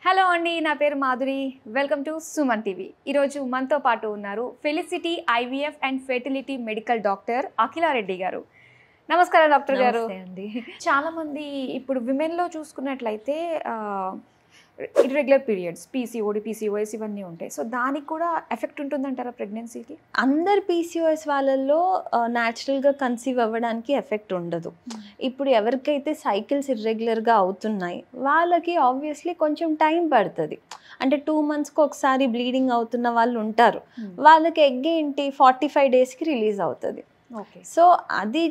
Hello అండి, నా పేరు Madhuri. Welcome to Suman TV. ఈరోజు మనతో పాటు ఉన్నారు felicity IVF and fertility medical doctor Akhila Reddy గారు. నమస్కారం డాక్టర్ గారు. చాలామంది ఇప్పుడు విమెన్లో చూసుకున్నట్లయితే ఇర్రెగ్యులర్ పీరియడ్స్, పీసీఓడి, పీసీఓఎస్ ఇవన్నీ ఉంటాయి. సో దానికి కూడా ఎఫెక్ట్ ఉంటుందంటారా ప్రెగ్నెన్సీకి? అందరు పీసీఓఎస్ వాళ్ళల్లో న్యాచురల్గా కన్సీవ్ అవ్వడానికి ఎఫెక్ట్ ఉండదు. ఇప్పుడు ఎవరికైతే సైకిల్స్ ఇర్రెగ్యులర్గా అవుతున్నాయి వాళ్ళకి ఆబ్వియస్లీ కొంచెం టైం పడుతుంది. అంటే 2 monthsకి ఒకసారి బ్లీడింగ్ అవుతున్న వాళ్ళు ఉంటారు. వాళ్ళకి ఎగ్ ఏంటి 45 daysకి రిలీజ్ అవుతుంది. ఓకే. సో అది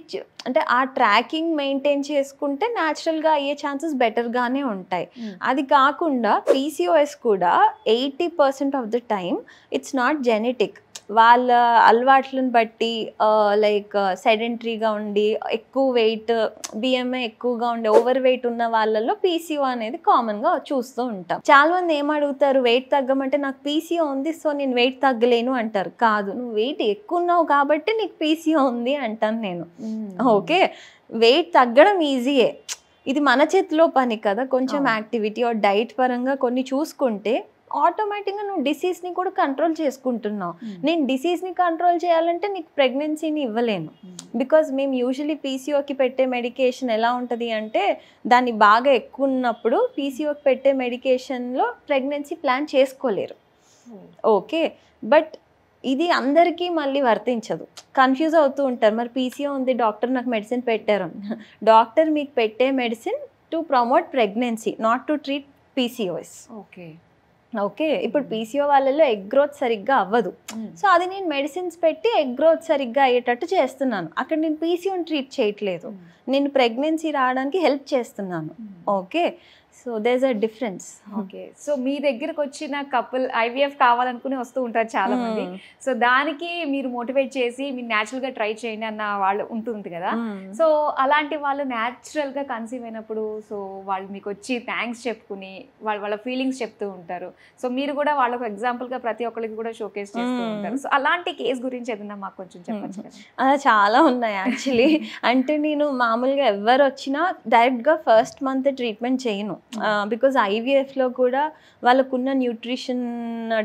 అంటే ఆ ట్రాకింగ్ మెయింటైన్ చేసుకుంటే న్యాచురల్గా అయ్యే ఛాన్సెస్ బెటర్గానే ఉంటాయి. అది కాకుండా పీసీఓఎస్ కూడా 80% of the time it's not genetic. వాళ్ళ అలవాట్లను బట్టి లైక్ సెడెంటరీగా ఉండి ఎక్కువ వెయిట్, బిఎంఐ ఎక్కువగా ఉండి ఓవర్ వెయిట్ ఉన్న వాళ్ళలో పీసీఓ అనేది కామన్గా చూస్తూ ఉంటాం. చాలా మంది ఏమడుగుతారు, వెయిట్ తగ్గమంటే నాకు పీసీఓ ఉంది సో నేను వెయిట్ తగ్గలేను అంటారు. కాదు, నువ్వు వెయిట్ ఎక్కువ ఉన్నావు కాబట్టి నీకు పీసీఓ ఉంది అంటాను నేను. ఓకే, వెయిట్ తగ్గడం ఈజీయే, ఇది మన చేతిలో పని కదా. కొంచెం యాక్టివిటీ ఆర్ డైట్ పరంగా కొన్ని చూసుకుంటే ఆటోమేటిక్గా నువ్వు డిసీజ్ని కూడా కంట్రోల్ చేసుకుంటున్నావు. నేను డిసీజ్ని కంట్రోల్ చేయాలంటే నీకు ప్రెగ్నెన్సీని ఇవ్వలేను. బికాజ్ మేము యూజువలీ పీసీఓకి పెట్టే మెడికేషన్ ఎలా ఉంటుంది అంటే, దాన్ని బాగా ఎక్కువ ఉన్నప్పుడు పీసీఓకి పెట్టే మెడికేషన్లో ప్రెగ్నెన్సీ ప్లాన్ చేసుకోలేరు. ఓకే, బట్ ఇది అందరికీ మళ్ళీ వర్తించదు. కన్ఫ్యూజ్ అవుతూ ఉంటారు, మరి పీసీఓ ఉంది డాక్టర్ నాకు మెడిసిన్ పెట్టారు. డాక్టర్ మీకు పెట్టే medicine to promote pregnancy, not to treat PCOS. Okay okay, ఇప్పుడు పీసీఓ వాళ్ళలో ఎగ్ గ్రోత్ సరిగ్గా అవ్వదు. సో అది నేను మెడిసిన్స్ పెట్టి ఎగ్ గ్రోత్ సరిగ్గా అయ్యేటట్టు చేస్తున్నాను. అక్కడ నేను పీసీఓని ట్రీట్ చేయట్లేదు, నేను ప్రెగ్నెన్సీ రావడానికి హెల్ప్ చేస్తున్నాను. Okay, so there is a difference. Okay, so మీ దగ్గరకు వచ్చిన కపుల్ ఐవీఎఫ్ కావాలనుకుని వస్తూ ఉంటారు చాలా మంది. సో దానికి మీరు మోటివేట్ చేసి మీరు న్యాచురల్గా ట్రై చేయండి అన్న వాళ్ళు ఉంటుంది కదా. సో అలాంటి వాళ్ళు న్యాచురల్గా కన్సీవ్ అయినప్పుడు సో వాళ్ళు మీకు వచ్చి థ్యాంక్స్ చెప్పుకుని వాళ్ళ ఫీలింగ్స్ చెప్తూ ఉంటారు. సో మీరు కూడా వాళ్ళకు ఎగ్జాంపుల్గా ప్రతి ఒక్కరికి కూడా షోకేస్ చేస్తూ ఉంటారు. సో అలాంటి కేసు గురించి ఏదన్నా మాకు కొంచెం చెప్పచ్చు కదా. అలా చాలా ఉన్నాయి యాక్చువల్లీ. అంటే నేను మామూలుగా ఎవరు వచ్చినా డైరెక్ట్గా ఫస్ట్ మంత్ ట్రీట్మెంట్ చేయను. బికాజ్ ఐవీఎఫ్లో కూడా వాళ్ళకున్న న్యూట్రిషన్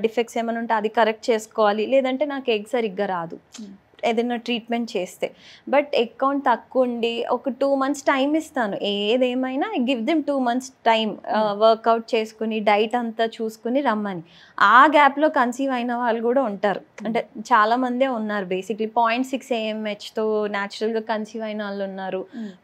డిఫెక్ట్స్ ఏమైనా ఉంటే అది కరెక్ట్ చేసుకోవాలి, లేదంటే నాకు ఎగ్ సరిగ్గా రాదు ఏదైనా ట్రీట్మెంట్ చేస్తే. బట్ ఎగ్ కౌంట్ తక్కువ ఉండి ఒక 2 months టైం ఇస్తాను. ఏదేమైనా give them 2 months time, workout చేసుకుని డైట్ అంతా చూసుకుని రమ్మని. ఆ గ్యాప్లో కన్సీవ్ అయిన వాళ్ళు కూడా ఉంటారు. అంటే చాలామందే ఉన్నారు. బేసిక్లీ 0.6 AMHతో న్యాచురల్గా కన్సీవ్ అయిన వాళ్ళు ఉన్నారు,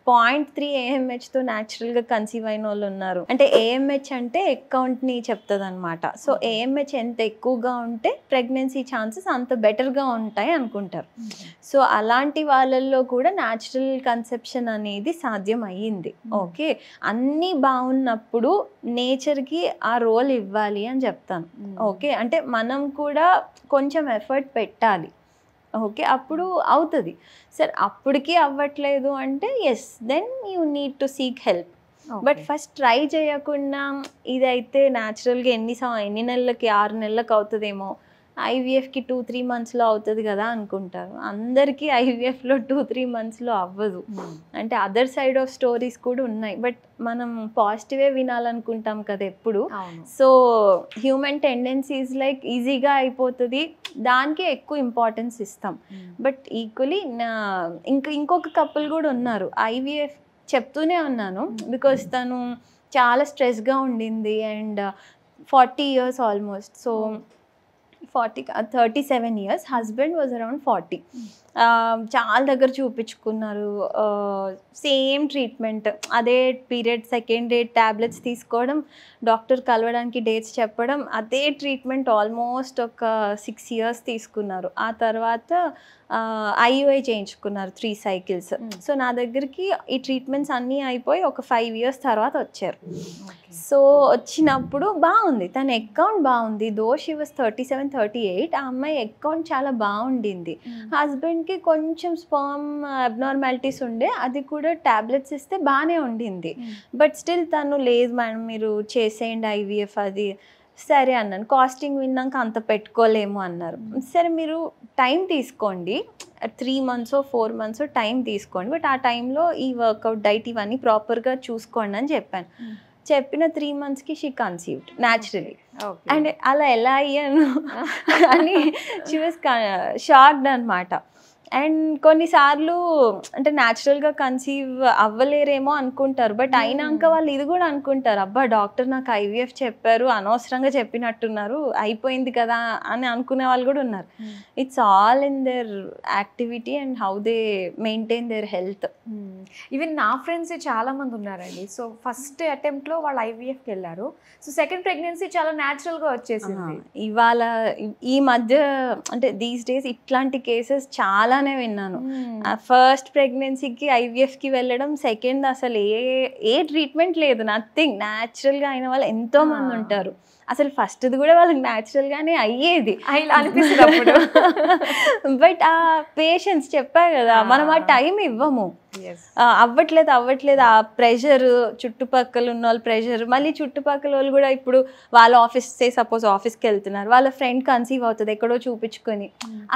0.3 AMHతో న్యాచురల్గా కన్సీవ్ అయిన వాళ్ళు ఉన్నారు. అంటే AMH అంటే ఎగ్ కౌంట్ని చెప్తుంది అనమాట. సో AMH ఎంత ఎక్కువగా ఉంటే ప్రెగ్నెన్సీ ఛాన్సెస్ అంత బెటర్గా ఉంటాయి అనుకుంటారు. సో అలాంటి వాళ్ళల్లో కూడా న్యాచురల్ కన్సెప్షన్ అనేది సాధ్యం అయ్యింది. ఓకే, అన్నీ బాగున్నప్పుడు నేచర్కి ఆ రోల్ ఇవ్వాలి అని చెప్తాను. ఓకే, అంటే మనం కూడా కొంచెం ఎఫర్ట్ పెట్టాలి. ఓకే, అప్పుడు అవుతుంది. సరే అప్పటికి అవ్వట్లేదు అంటే yes, then you need to seek help. But first try చేయకుండా ఇదైతే న్యాచురల్గా ఎన్ని నెలలకి 6 నెలలకు అవుతుందేమో, ఐవీఎఫ్కి 2-3 monthsలో అవుతుంది కదా అనుకుంటారు. అందరికీ ఐవీఎఫ్లో 2-3 monthsలో అవ్వదు. అంటే అదర్ సైడ్ ఆఫ్ స్టోరీస్ కూడా ఉన్నాయి. బట్ మనం పాజిటివే వినాలనుకుంటాం కదా ఎప్పుడు. సో హ్యూమన్ టెండెన్సీస్ లైక్ ఈజీగా అయిపోతుంది, దానికి ఎక్కువ ఇంపార్టెన్స్ ఇస్తాం. బట్ ఈక్వలీ ఇంకొక కపుల్ కూడా ఉన్నారు. ఐవీఎఫ్ చెప్తూనే ఉన్నాను బికాస్ తను చాలా స్ట్రెస్గా ఉండింది and 40 years almost. So 37 years, husband was around 40. చాలా దగ్గర చూపించుకున్నారు, సేమ్ ట్రీట్మెంట్, అదే పీరియడ్ సెకండ్ డే ట్యాబ్లెట్స్ తీసుకోవడం, డాక్టర్ కలవడానికి డేట్స్ చెప్పడం, అదే ట్రీట్మెంట్ ఆల్మోస్ట్ ఒక 6 years తీసుకున్నారు. ఆ తర్వాత ఐయుఐ చేయించుకున్నారు 3 cycles. సో నా దగ్గరికి ఈ ట్రీట్మెంట్స్ అన్నీ అయిపోయి ఒక 5 years తర్వాత వచ్చారు. సో వచ్చినప్పుడు బాగుంది, తన అకౌంట్ బాగుంది. దో షీ వాజ్ 37-38, ఆ అమ్మాయి అకౌంట్ చాలా బాగుండింది. హస్బెండ్కి కొంచెం స్పర్మ్ అబ్నార్మాలిటీస్ ఉండే, అది కూడా ట్యాబ్లెట్స్ ఇస్తే బాగానే ఉండింది. బట్ స్టిల్ తను లేదు మేడం మీరు చేసేయండి ఐవీఎఫ్ అది. సరే అన్నాను. కాస్టింగ్ విన్నాక అంత పెట్టుకోలేము అన్నారు. సరే మీరు టైం తీసుకోండి, 3 months 4 months టైం తీసుకోండి, బట్ ఆ టైంలో ఈ వర్కౌట్ డైట్ ఇవన్నీ ప్రాపర్గా చూసుకోండి అని చెప్పాను. చెప్పిన 3 monthsకి she conceived naturally. Okay. And అలా ఎలా అయ్యాను అని షీ వాజ్ షాక్డ్ అనమాట. అండ్ కొన్నిసార్లు అంటే న్యాచురల్గా కన్సీవ్ అవ్వలేరేమో అనుకుంటారు, బట్ అయినాక వాళ్ళు ఇది కూడా అనుకుంటారు, అబ్బా డాక్టర్ నాకు IVF చెప్పారు, అనవసరంగా చెప్పినట్టున్నారు, అయిపోయింది కదా అని అనుకునే వాళ్ళు కూడా ఉన్నారు. It's all in there activity and how they maintain their health. Even నా ఫ్రెండ్స్ చాలా మంది ఉన్నారండి. సో ఫస్ట్ అటెంప్ట్లో వాళ్ళు IVFకి వెళ్ళారు. సో సెకండ్ ప్రెగ్నెన్సీ చాలా న్యాచురల్గా వచ్చేసింది. ఇవాళ ఈ మధ్య అంటే దీస్ డేస్ ఇట్లాంటి కేసెస్ చాలానే విన్నాను. ఫస్ట్ ప్రెగ్నెన్సీకి IVFకి వెళ్ళడం, సెకండ్ అసలు ఏ ట్రీట్మెంట్ లేదు, నథింగ్, న్యాచురల్గా అయిన వాళ్ళు ఎంతో మంది ఉంటారు. అసలు ఫస్ట్ది కూడా వాళ్ళకి న్యాచురల్గానే అయ్యేది అనిపిస్తుంది అప్పుడు. బట్ ఆ పేషెన్స్ చెప్పా కదా, మనం ఆ టైం ఇవ్వము. అవ్వట్లేదు ఆ ప్రెషర్, చుట్టుపక్కల ఉన్న వాళ్ళు ప్రెషర్, మళ్ళీ చుట్టుపక్కల వాళ్ళు కూడా ఇప్పుడు వాళ్ళ సపోజ్ ఆఫీస్కి వెళ్తున్నారు, వాళ్ళ ఫ్రెండ్ కన్సీవ్ అవుతుంది ఎక్కడో చూపించుకొని,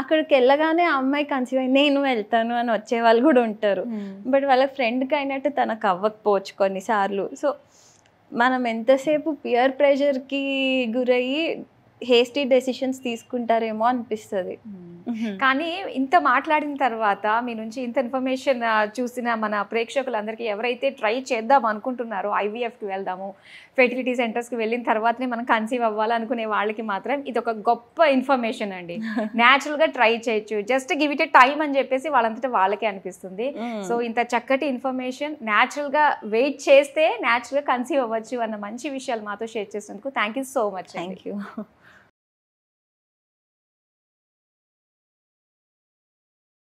అక్కడికి వెళ్ళగానే ఆ అమ్మాయి కన్సీవ్ అయ్యి నేను వెళ్తాను అని వచ్చే వాళ్ళు కూడా ఉంటారు. బట్ వాళ్ళ ఫ్రెండ్కి అయినట్టు తనకు అవ్వకపోవచ్చు కొన్నిసార్లు. సో మనం ఎంతసేపు పియర్ ప్రెషర్కి గురయ్యి హేస్టీ డెసిషన్స్ తీసుకుంటారేమో అనిపిస్తుంది. కానీ ఇంత మాట్లాడిన తర్వాత మీ నుంచి ఇంత ఇన్ఫర్మేషన్ చూసిన మన ప్రేక్షకులందరికీ ఎవరైతే ట్రై చేద్దాం అనుకుంటున్నారో, IVFకి వెళ్దాము, ఫెర్టిలిటీ సెంటర్స్కి వెళ్ళిన తర్వాతనే మనం కన్సీవ్ అవ్వాలనుకునే వాళ్ళకి మాత్రం ఇది ఒక గొప్ప ఇన్ఫర్మేషన్ అండి. న్యాచురల్గా ట్రై చేయొచ్చు, just give it A time అని చెప్పేసి వాళ్ళంతటా వాళ్ళకే అనిపిస్తుంది. సో ఇంత చక్కటి ఇన్ఫర్మేషన్, న్యాచురల్గా వెయిట్ చేస్తే న్యాచురల్గా కన్సీవ్ అవ్వచ్చు అన్న మంచి విషయాలు మాతో షేర్ చేసినందుకు thank you so much. Thank you.